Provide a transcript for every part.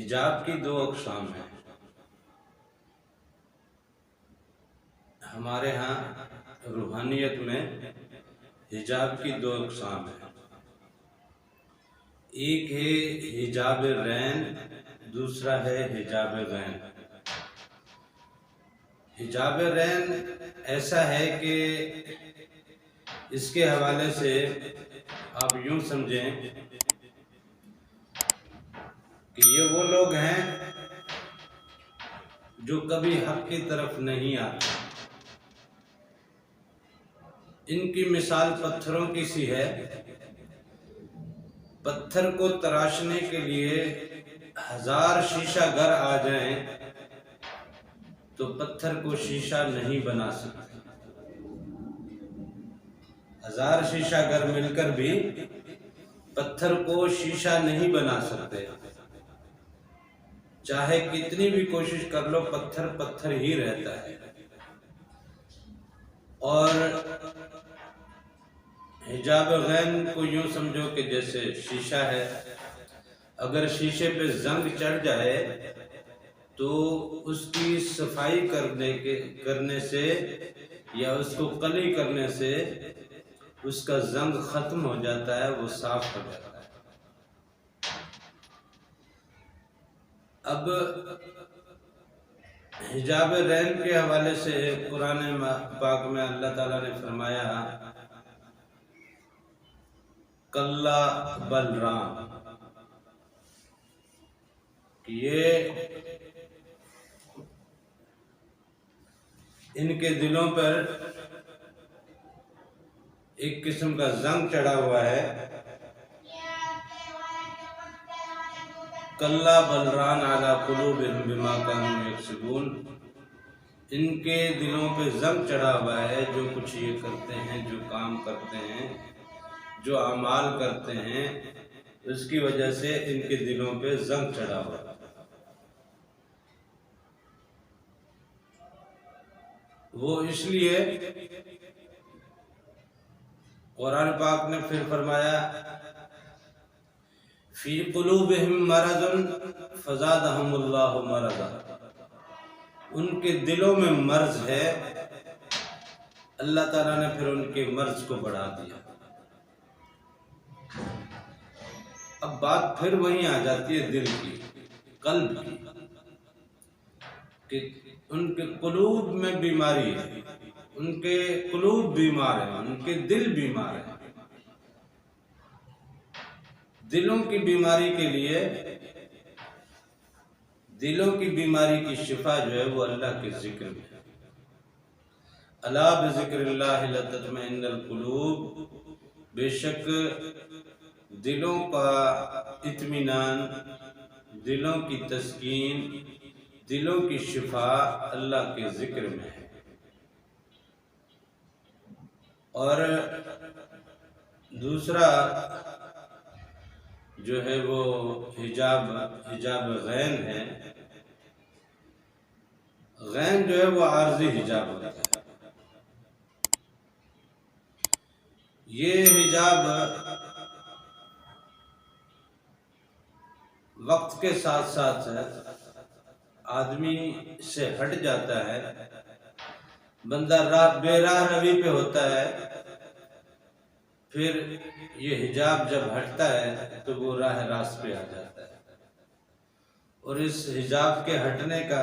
हिजाब की दो अक़साम हैं। हमारे यहाँ रूहानियत में हिजाब की दो अक़साम हैं। एक है हिजाब रैन, दूसरा है हिजाब गैन। हिजाब रैन ऐसा है कि इसके हवाले से आप यूँ समझें कि ये वो लोग हैं जो कभी हक की तरफ नहीं आते। इनकी मिसाल पत्थरों की सी है। पत्थर को तराशने के लिए 1000 शीशा घर आ जाएं तो पत्थर को शीशा नहीं बना सकते। 1000 शीशा घर मिलकर भी पत्थर को शीशा नहीं बना सकते। चाहे कितनी भी कोशिश कर लो, पत्थर पत्थर ही रहता है। और हिजाब गैन को यूं समझो कि जैसे शीशा है। अगर शीशे पे जंग चढ़ जाए तो उसकी सफाई करने से या उसको कली करने से उसका जंग खत्म हो जाता है, वो साफ हो जाता है। अब हिजाब रैन के हवाले से कुरान पाक में अल्लाह ताला ने फरमाया, कल्ला बलराम, ये इनके दिलों पर एक किस्म का जंग चढ़ा हुआ है। कल्ला बलरान अला कुलूबिहिम बिमा कानू यक्सिबून, इनके दिलों पे जंग चढ़ा हुआ है। जो कुछ ये करते हैं, जो काम करते हैं, जो अमाल करते हैं, उसकी वजह से इनके दिलों पे जंग चढ़ा हुआ है। वो इसलिए कुरान पाक ने फिर फरमाया, फी कुलूबिहिम मरज़ुन फज़ादहुमुल्लाहु मरज़ा, उनके दिलों में मर्ज है, अल्लाह ताला ने फिर उनके मर्ज को बढ़ा दिया। अब बात फिर वहीं आ जाती है दिल की, कल्ब की, कि उनके कुलूब में बीमारी है, उनके कुलूब बीमार है, उनके दिल बीमार है। दिलों की बीमारी के लिए, दिलों की बीमारी की शिफा जो है वो अल्लाह के जिक्र में है। अला बिज़िक्रिल्लाहि तत्मइन्नुल कुलूब, बेशक दिलों का इत्मीनान, दिलों की तस्कीन, दिलों की शिफा अल्लाह के जिक्र में है। और दूसरा जो है वो हिजाब गैन है। गैन जो है वो आर्जी हिजाब होता है। ये हिजाब वक्त के साथ साथ आदमी से हट जाता है। बंदा बेराह रवी पे होता है, फिर ये हिजाब जब हटता है तो वो राह रास्त पे आ जाता है। और इस हिजाब के हटने का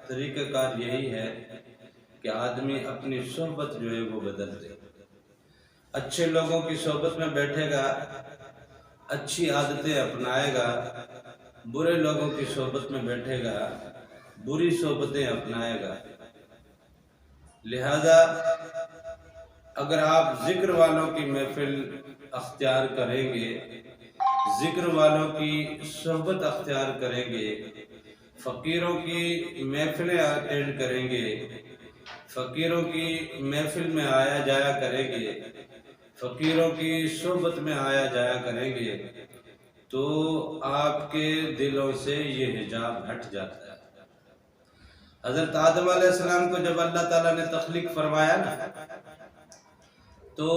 तरीक़ाकार यही है कि आदमी अपनी सोहबत जो है वो बदल दे। अच्छे लोगों की सोहबत में बैठेगा, अच्छी आदतें अपनाएगा। बुरे लोगों की सोहबत में बैठेगा, बुरी सोहबतें अपनाएगा। लिहाजा अगर आप जिक्र वालों की महफिल अख्तियार करेंगे, जिक्र वालों की सोहबत अख्तियार करेंगे, फ़कीरों की महफिलें अटेंड करेंगे, फ़कीरों की महफिल में आया जाया करेंगे, फ़कीरों की सोहबत में आया जाया करेंगे, तो आपके दिलों से ये हिजाब हट जाता है। हज़रत आदम अलैहिस्सलाम को जब अल्लाह ताला ने तख्लीक फरमाया ना, तो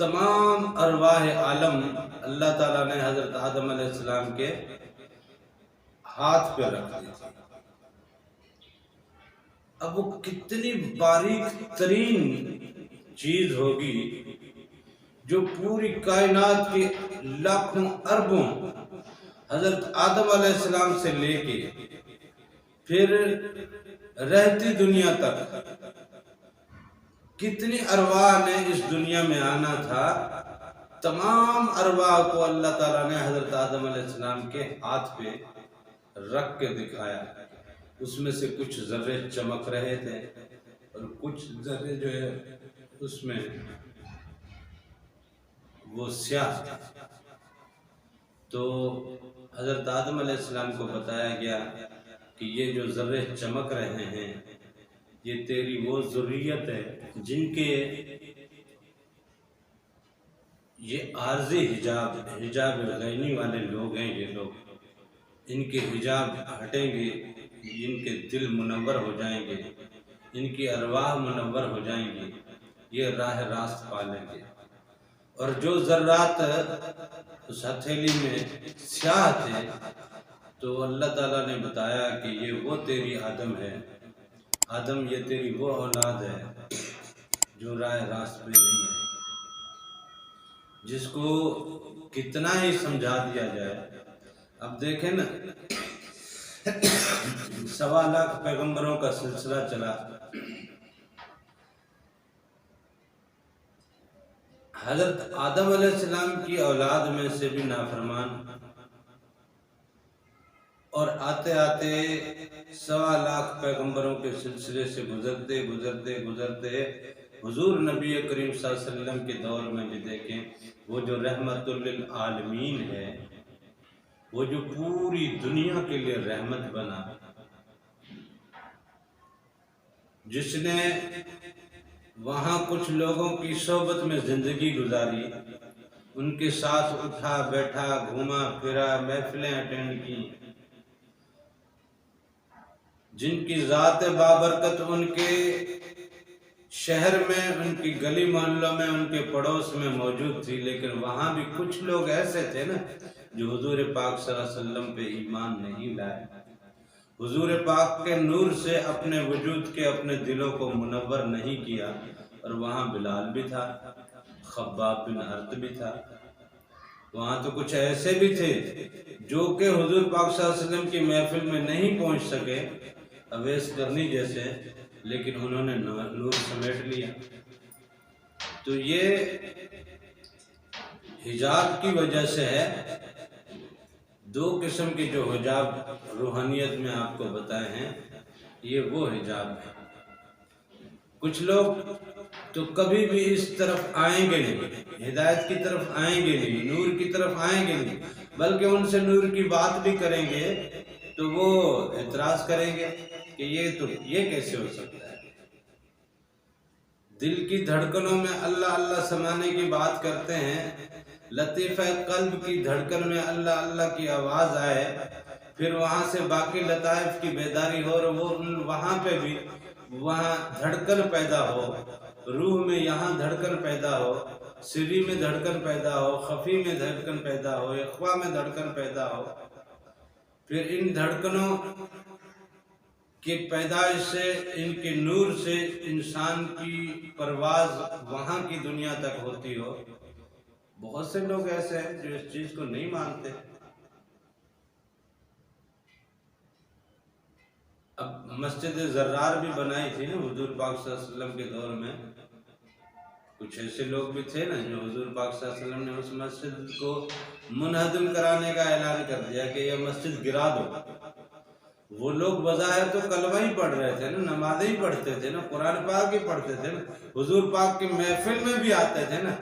तमाम अरवाह आलम अल्लाह ताला ने हजरत आदम अलैहिस्सलाम के हाथ पे रख दी थी। अब वो कितनी बारीक तरीन चीज होगी जो पूरी कायनात के लाखों अरबों हजरत आदम अलैहिस्सलाम से लेके फिर रहती दुनिया तक कितनी अरवाह ने इस दुनिया में आना था, तमाम अरवाह को अल्लाह ताला ने हजरत आदम अलैहिस्सलाम के हाथ पे रख के दिखाया। उसमें से कुछ जर्रे चमक रहे थे और कुछ जर्रे जो है उसमें वो स्याह थे। तो हजरत आदम अलैहिस्सलाम को बताया गया कि ये जो जर्रे चमक रहे हैं ये तेरी वो ज़ुर्रियत है जिनके ये आर्जी हिजाब गैनी वाले लोग हैं। ये लोग इनके हिजाब हटेंगे, इनके दिल मुनव्वर हो जाएंगे, इनकी अरवाह मुनव्वर हो जाएंगी, ये राह रास्त पालेंगे। और जो ज़र्रात उस हथेली में स्याह थे तो अल्लाह ताला ने बताया कि ये वो तेरी आदम है, आदम ये तेरी वो औलाद है जो राह रास्त पे नहीं है। जिसको कितना ही समझा दिया जाए। अब देखें ना 1.25 लाख पैगंबरों का सिलसिला चला। हजरत आदम अलैहिस्सलाम की औलाद में से भी नाफरमान और आते आते 1.25 लाख पैगंबरों के सिलसिले से गुजरते गुजरते गुजरते हुजूर नबी करीम सल्लल्लाहु अलैहि वसल्लम के दौर में भी देखें, वो जो रहमतुल लिल आलमीन है, वो जो पूरी दुनिया के लिए रहमत बना, जिसने वहाँ कुछ लोगों की सोबत में जिंदगी गुजारी, उनके साथ उठा बैठा, घूमा फिरा, महफिलें अटेंड की, जिनकी ज़ात बाबरकत उनके शहर में, उनकी गली मोहल्लों में, उनके पड़ोस में मौजूद थी। लेकिन वहाँ भी कुछ लोग ऐसे थे ना जो हुजूर पाक सल्लल्लाहु अलैहि वसल्लम पे ईमान नहीं लाए, हुजूर पाक के नूर से अपने वजूद के अपने दिलों को मुनव्वर नहीं किया। और वहाँ बिलाल भी था, खब्बाब बिन अर्त भी था, वहाँ तो कुछ ऐसे भी थे जो कि हुजूर पाक सल्लल्लाहु अलैहि वसल्लम की महफिल में नहीं पहुँच सके, अवैस करनी जैसे, लेकिन उन्होंने नूर समेट लिया। तो ये हिजाब की वजह से है। 2 किस्म के जो हिजाब रूहानियत में आपको बताए हैं, ये वो हिजाब है। कुछ लोग तो कभी भी इस तरफ आएंगे नहीं, हिदायत की तरफ आएंगे नहीं, नूर की तरफ आएंगे नहीं, बल्कि उनसे नूर की बात भी करेंगे तो वो एतराज करेंगे कि ये कैसे हो सकता है। दिल की धड़कनों में अल्लाह अल्लाह समाने की बात करते हैं, लतीफ़ा कल्ब की धड़कन में अल्लाह अल्लाह की आवाज़ आए, फिर वहाँ से बाकी लताइफ की बेदारी हो और वो वहाँ पे भी वहाँ धड़कन पैदा हो, रूह में यहाँ धड़कन पैदा हो, सिरी में धड़कन पैदा हो, खफी में धड़कन पैदा हो, इख्वा में धड़कन पैदा हो। फिर इन धड़कनों की पैदाइश से, इनके नूर से इंसान की परवाज वहाँ की दुनिया तक होती हो। बहुत से लोग ऐसे हैं जो इस चीज को नहीं मानते। अब मस्जिद ज़र्रार भी बनाई थी ना हुजूर पाक सल्लल्लाहु अलैहि वसल्लम के दौर में। कुछ ऐसे लोग भी थे ना जो हुजूर पाक सल्लल्लाहु अलैहि वसल्लम ने उस मस्जिद को मुनहदम कराने का ऐलान कर दिया कि यह मस्जिद गिरा दो। वो लोग बज़ाहिर तो कलमा ही पढ़ रहे थे ना, नमाज़ें ही पढ़ते थे ना, कुरान पाक ही पढ़ते थे ना, हुजूर पाक की महफिल में भी आते थे ना।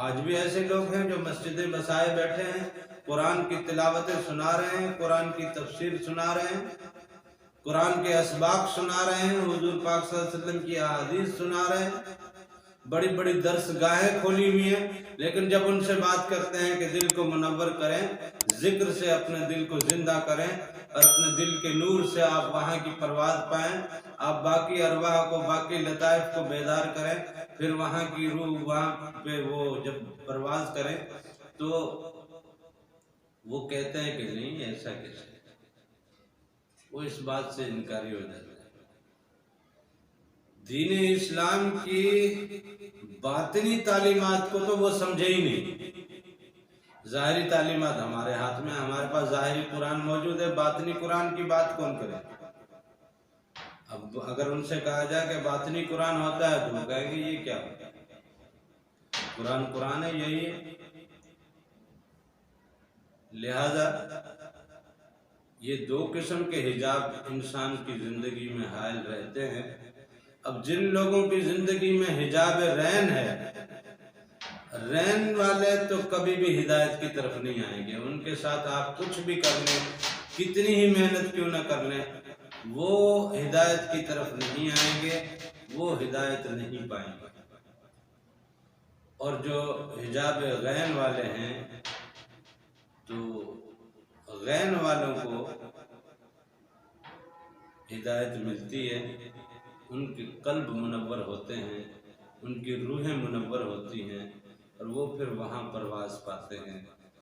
आज भी ऐसे लोग हैं जो मस्जिदें बसाए बैठे हैं, कुरान की तिलावतें सुना रहे हैं, कुरान की तफसीर सुना रहे हैं, कुरान के असबाक सुना रहे हैं, हुजूर पाक सल्लल्लाहु अलैहि वसल्लम की अहादीस सुना रहे हैं। बड़ी बड़ी दरसगाहें खोली हुई हैं, लेकिन जब उनसे बात करते हैं कि दिल को मुनव्वर करें, जिक्र से अपने दिल को जिंदा करें और अपने दिल के नूर से आप वहाँ की परवाज पाएं, आप बाकी अरवाह को, बाकी लताइफ को बेदार करें, फिर वहाँ की रूह वहाँ पे वो जब परवाज करें तो वो कहते हैं कि नहीं ऐसा कैसे, वो इस बात से इनकारी हो जाता है। दीन इस्लाम की बातिनी तालीमात को तो वो समझे ही नहीं। ज़ाहिरी तालीमात हमारे हाथ में, हमारे पास ज़ाहिरी कुरान मौजूद है, बातिनी कुरान की बात कौन करे। अब अगर उनसे कहा जाए कि बातिनी कुरान होता है तो वो कहेंगे ये क्या होता है, कुरान कुरान है, यही है। लिहाजा ये दो किस्म के हिजाब इंसान की जिंदगी में हायल रहते हैं। अब जिन लोगों की जिंदगी में हिजाब रैन है, रैन वाले तो कभी भी हिदायत की तरफ नहीं आएंगे। उनके साथ आप कुछ भी कर लें, कितनी ही मेहनत क्यों ना कर लें, वो हिदायत की तरफ नहीं आएंगे, वो हिदायत नहीं पाएंगे। और जो हिजाब गैन वाले हैं, तो गैन वालों को हिदायत मिलती है, उनके कल्ब मुनव्वर होते हैं, उनकी रूहें मुनव्वर होती हैं और वो फिर वहाँ परवाज़ पाते हैं।